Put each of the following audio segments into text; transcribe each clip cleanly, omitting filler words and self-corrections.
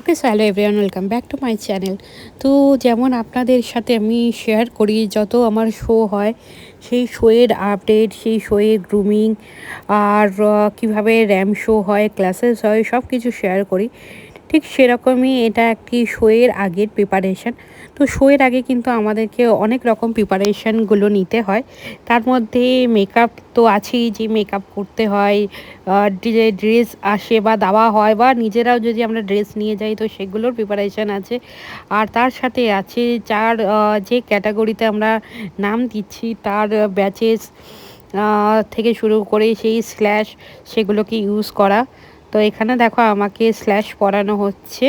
Okay, so hello everyone, welcome back to my channel. তো যেমন আপনাদের সাথে আমি শেয়ার করি যত আমার শো হয়, সেই শোয়ের আপডেট, সেই শোয়ের গ্রুমিং, আর কীভাবে র্যাম শো হয়, ক্লাসেস হয়, সব কিছু শেয়ার করি। ঠিক সেরকমই এটা একটি শোয়ের আগের প্রিপারেশান। তো শোয়ের আগে কিন্তু আমাদেরকে অনেক রকম প্রিপারেশানগুলো নিতে হয়। তার মধ্যে মেকআপ তো আছেই, যে মেকআপ করতে হয়, যে ড্রেস আসে বা দেওয়া হয়, বা নিজেরাও যদি আমরা ড্রেস নিয়ে যাই তো সেগুলোর প্রিপারেশান আছে। আর তার সাথে আছে যার যে ক্যাটাগরিতে আমরা নাম দিচ্ছি তার ব্যাচেস থেকে শুরু করে সেই স্ল্যাশ সেগুলোকে ইউজ করা। তো এখানে দেখো আমাকে স্ল্যাশ পরানো হচ্ছে,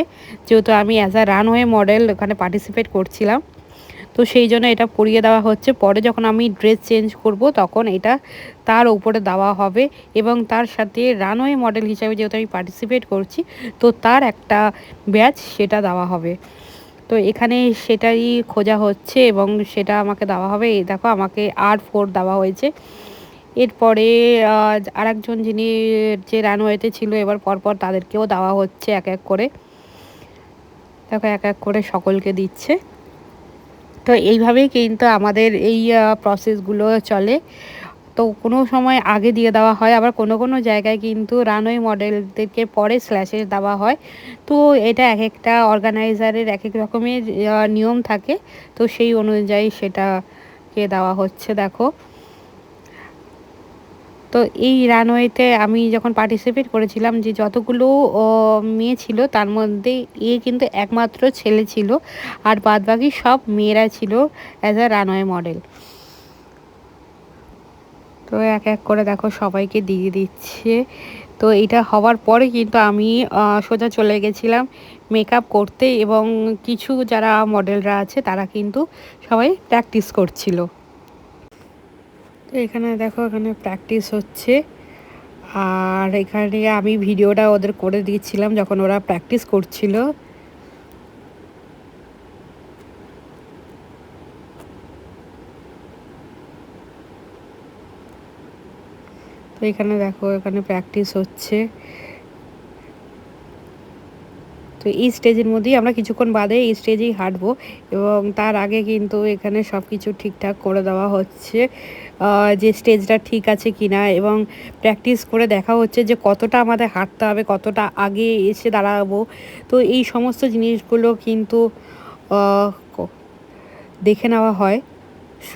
যেহেতু আমি অ্যাজ আ রানওয়ে মডেল ওখানে পার্টিসিপেট করছিলাম। তো সেই জন্য এটা পরিয়ে দেওয়া হচ্ছে। পরে যখন আমি ড্রেস চেঞ্জ করব তখন এটা তার উপরে দেওয়া হবে, এবং তার সাথে রানওয়ে মডেল হিসাবে যেহেতু আমি পার্টিসিপেট করছি তো তার একটা ব্যাচ সেটা দেওয়া হবে। তো এখানে সেটাই খোঁজা হচ্ছে এবং সেটা আমাকে দেওয়া হবে। এই দেখো আমাকে R4 দেওয়া হয়েছে। এরপরে আরেকজন যিনি যে রানওয়েতে ছিল এবার পরপর তাদেরকেও দেওয়া হচ্ছে এক এক করে। দেখো এক এক করে সকলকে দিচ্ছে। তো এইভাবেই কিন্তু আমাদের এই প্রসেসগুলো চলে। তো কোনো সময় আগে দিয়ে দেওয়া হয়, আবার কোনো কোনো জায়গায় কিন্তু রানওয়ে মডেলদেরকে পরে স্ল্যাশে দেওয়া হয়। তো এটা এক একটা অর্গানাইজারের এক এক রকমের নিয়ম থাকে, তো সেই অনুযায়ী সেটাকে দেওয়া হচ্ছে। দেখো, তো এই রানওয়েতে আমি যখন পার্টিসিপেট করেছিলাম, যে যতগুলো মেয়ে ছিল তার মধ্যে কিন্তু একমাত্র ছেলে ছিল, আর বাদবাকি সব মেয়েরা ছিল অ্যাজ আ রানওয়ে মডেল। তো এক এক করে দেখো সবাইকে দিয়ে দিচ্ছে। তো এটা হওয়ার পরে কিন্তু আমি সোজা চলে গেছিলাম মেকআপ করতে, এবং কিছু যারা মডেলরা আছে তারা কিন্তু সবাই প্র্যাকটিস করছিল। তো এখানে দেখো এখানে প্র্যাকটিস হচ্ছে, আর এখানে আমি ভিডিওটা ওদের করে দিচ্ছিলাম যখন ওরা প্র্যাকটিস করছিল। তো এখানে দেখো এখানে প্র্যাকটিস হচ্ছে। তো এই স্টেজের মধ্যেই আমরা কিছুক্ষণ বাদে এই স্টেজেই হাঁটবো, এবং তার আগে কিন্তু এখানে সব কিছু ঠিকঠাক করে দেওয়া হচ্ছে, যে স্টেজটা ঠিক আছে কি না, এবং প্র্যাকটিস করে দেখা হচ্ছে যে কতটা আমাদের হাঁটতে হবে, কতটা আগে এসে দাঁড়াবো। তো এই সমস্ত জিনিসগুলো কিন্তু দেখে নেওয়া হয়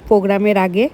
প্রোগ্রামের আগে।